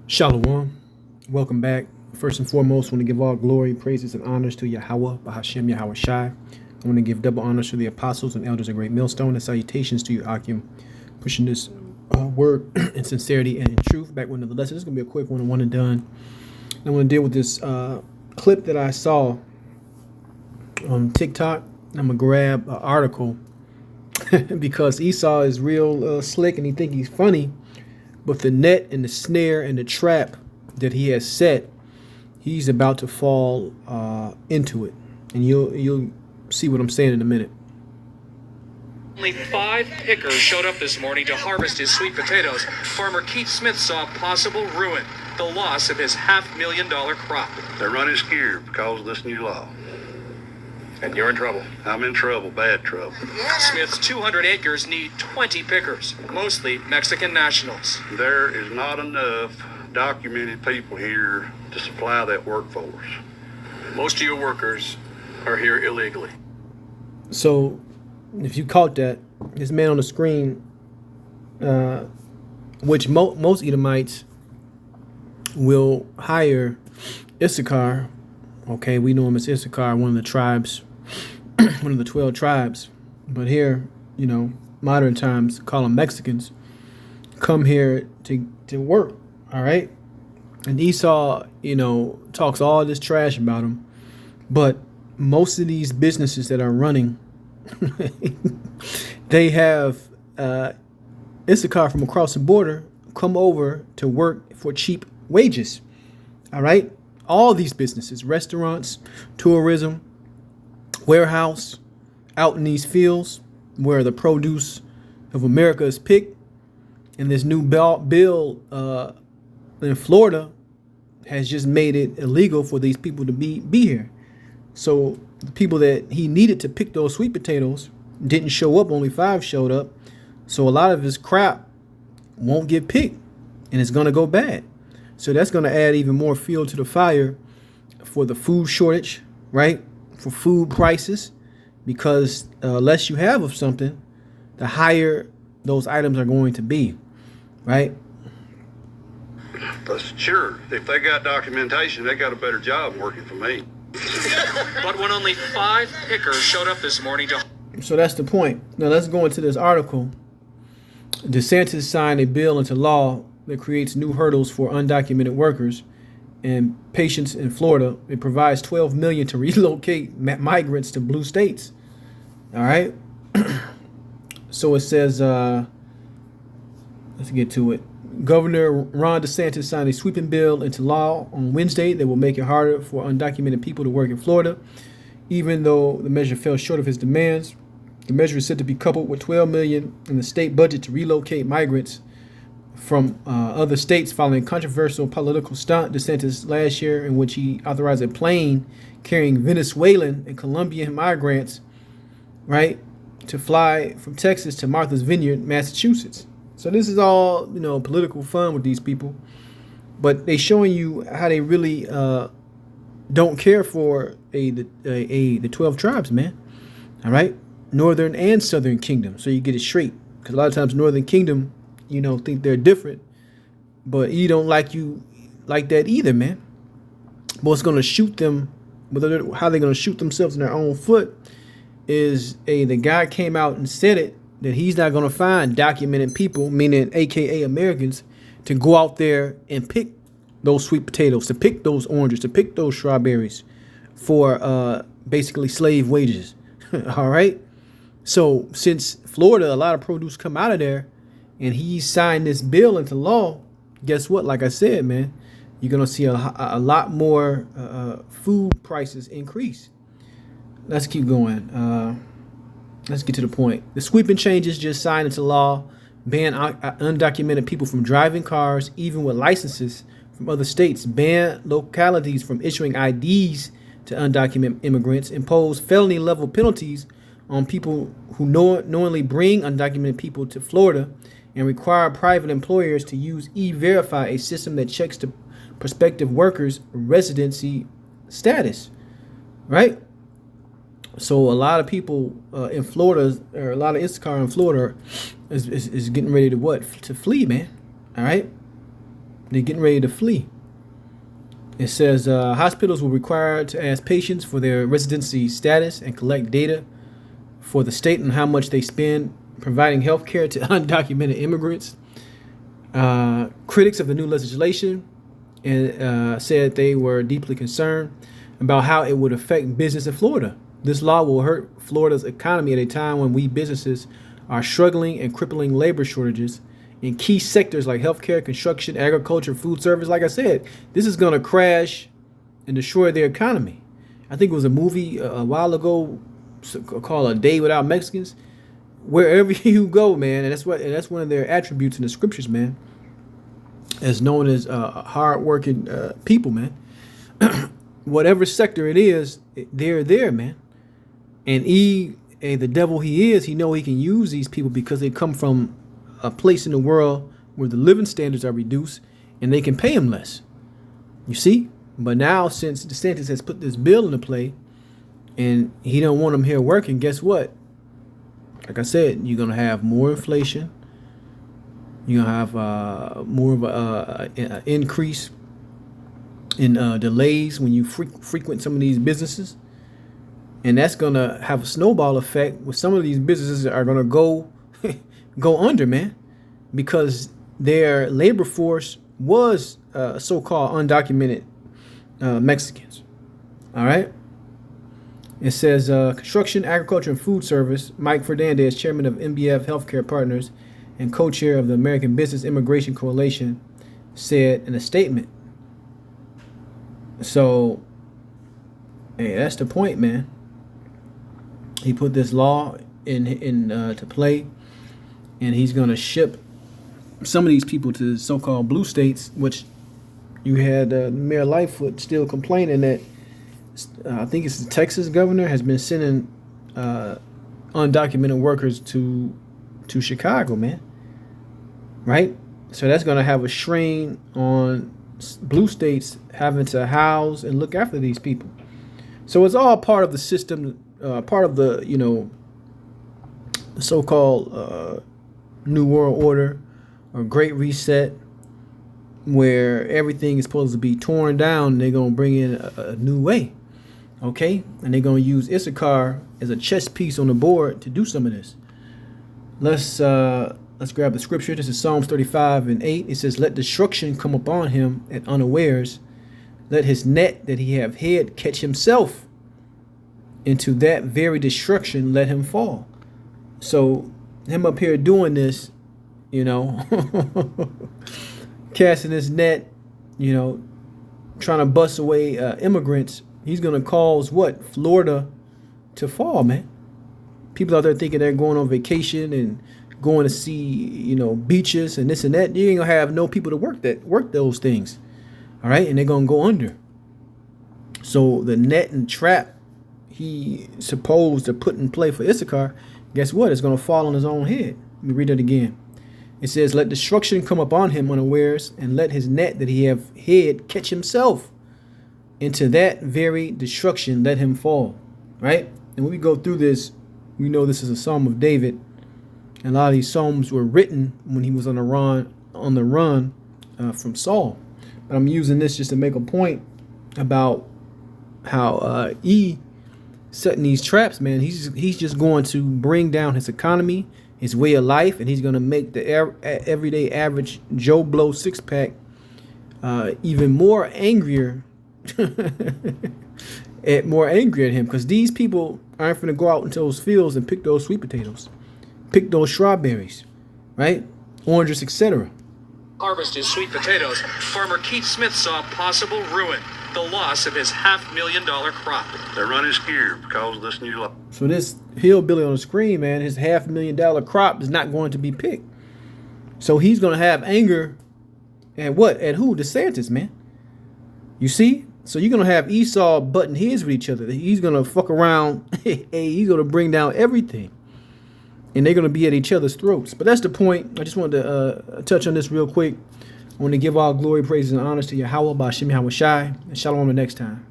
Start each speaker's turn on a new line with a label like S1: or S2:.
S1: Shalom. Welcome back. First and foremost, I want to give all glory, praises, and honors to Yahweh, Bahashem Yahweh Shai. I want to give double honors to the apostles and elders of Great Millstone, and salutations to you, Akim, pushing this word in sincerity and in truth. Back with another lesson. This is going to be a quick one and done. I want to deal with this clip that I saw on TikTok. I'm going to grab an article because Esau is real slick and he think he's funny. But the net and the snare and the trap that he has set, he's about to fall into it. And you'll see what I'm saying in a minute.
S2: Only 5 pickers showed up this morning to harvest his sweet potatoes. Farmer Keith Smith saw possible ruin, the loss of his $500,000 crop.
S3: They're running scared because of this new law.
S2: And you're in trouble.
S3: I'm in trouble, bad trouble.
S2: Smith's 200 acres need 20 pickers, mostly Mexican nationals.
S3: There is not enough documented people here to supply that workforce.
S2: Most of your workers are here illegally.
S1: So, if you caught that, this man on the screen, which most Edomites will hire Issachar. Okay, we know him as Issachar, one of the tribes, one of the 12 tribes. But here, modern times, call them Mexicans, come here to work, all right? And Esau, talks all this trash about him. But most of these businesses that are running, they have Issachar from across the border come over to work for cheap wages, all right? All these businesses, restaurants, tourism, warehouse, out in these fields where the produce of America is picked. And this new bill in Florida has just made it illegal for these people to be here. So the people that he needed to pick those sweet potatoes didn't show up. Only 5 showed up. So a lot of his crop won't get picked and it's going to go bad. So that's going to add even more fuel to the fire for the food shortage, right? For food prices, because less you have of something, the higher those items are going to be, right?
S3: But sure, if they got documentation, they got a better job working for me.
S2: But when only 5 pickers showed up this morning to...
S1: So that's the point. Now let's go into this article. DeSantis signed a bill into law that creates new hurdles for undocumented workers and patients in Florida. It provides $12 million to relocate migrants to blue states. All right. So it says, let's get to it. Governor Ron DeSantis signed a sweeping bill into law on Wednesday that will make it harder for undocumented people to work in Florida. Even though the measure fell short of his demands, the measure is said to be coupled with $12 million in the state budget to relocate migrants from other states following a controversial political stunt DeSantis last year, in which he authorized a plane carrying Venezuelan and Colombian migrants, right, to fly from Texas to Martha's Vineyard, Massachusetts. So this is all, political fun with these people, but they showing you how they really don't care for the 12 tribes, man. All right, Northern and Southern Kingdom. So you get it straight, because a lot of times Northern Kingdom, think they're different, but you don't like that either, man. But what's going to shoot them, how they're going to shoot themselves in their own foot is the guy came out and said it, that he's not going to find documented people, meaning AKA Americans, to go out there and pick those sweet potatoes, to pick those oranges, to pick those strawberries for basically slave wages. All right. So since Florida, a lot of produce come out of there, and he signed this bill into law, guess what? Like I said, man, you're going to see a lot more food prices increase. Let's keep going. Let's get to the point. The sweeping changes just signed into law ban undocumented people from driving cars, even with licenses from other states, ban localities from issuing IDs to undocumented immigrants, impose felony level penalties on people who knowingly bring undocumented people to Florida, and require private employers to use E-Verify, a system that checks the prospective workers' residency status, right? So a lot of people in Florida, or a lot of Issachar in Florida, is getting ready to flee, man. All right. They're getting ready to flee. It says hospitals will be required to ask patients for their residency status and collect data for the state on how much they spend providing health care to undocumented immigrants. Critics of the new legislation said they were deeply concerned about how it would affect business in Florida. This law will hurt Florida's economy at a time when we businesses are struggling and crippling labor shortages in key sectors like healthcare, construction, agriculture, food service. Like I said, this is going to crash and destroy their economy. I think it was a movie a while ago called A Day Without Mexicans. Wherever you go, man, and that's one of their attributes in the scriptures, man, as known as hardworking people, man. Whatever sector it is, they're there, man. And the devil he is, he know he can use these people because they come from a place in the world where the living standards are reduced and they can pay him less. You see? But now, since DeSantis has put this bill into play and he don't want them here working, guess what? Like I said, you're going to have more inflation. You're going to have more of an increase in delays when you frequent some of these businesses. And that's going to have a snowball effect where some of these businesses are going to go under, man, because their labor force was so-called undocumented Mexicans. All right. It says Construction, Agriculture, and Food Service. Mike Fernandez, chairman of MBF Healthcare Partners and co-chair of the American Business Immigration Coalition, said in a statement. So, hey, that's the point, man. He put this law in to play, and he's going to ship some of these people to so-called blue states, which you had Mayor Lightfoot still complaining that I think it's the Texas governor has been sending undocumented workers to Chicago, man. Right? So that's going to have a strain on blue states having to house and look after these people. So it's all part of the system, part of the, the so-called New World Order or Great Reset, where everything is supposed to be torn down and they're going to bring in a new way. Okay? And they're going to use Issachar as a chess piece on the board to do some of this. Let's grab the scripture. This is Psalms 35:8. It says, "Let destruction come upon him at unawares. Let his net that he have hid catch himself. Into that very destruction let him fall." So him up here doing this, casting his net, trying to bust away immigrants, he's going to cause what? Florida to fall, man. People out there thinking they're going on vacation and going to see, beaches and this and that. You ain't going to have no people to work those things. All right? And they're going to go under. So the net and trap he supposed to put in play for Issachar, guess what? It's going to fall on his own head. Let me read that again. It says, "Let destruction come upon him unawares, and let his net that he have hid catch himself. Into that very destruction let him fall." Right? And when we go through this, we know this is a Psalm of David. And a lot of these psalms were written when he was on the run from Saul. But I'm using this just to make a point about how setting these traps, man. He's just going to bring down his economy, his way of life, and he's going to make the everyday average Joe Blow six-pack even more angrier, more angry at him, because these people aren't going to go out into those fields and pick those sweet potatoes, pick those strawberries, right? Oranges, etc.
S2: Harvest his sweet potatoes. Farmer Keith Smith saw possible ruin, the loss of his $500,000 crop.
S3: They're running scared because of this new law.
S1: So this hillbilly on the screen, man, his $500,000 crop is not going to be picked. So he's going to have anger at what? At who? DeSantis, man. You see? So you're going to have Esau butting heads with each other. He's going to fuck around. He's going to bring down everything. And they're going to be at each other's throats. But that's the point. I just wanted to touch on this real quick. I want to give all glory, praises, and honors to Yahweh, Ba'ashem Yahawashi, and shalom the next time.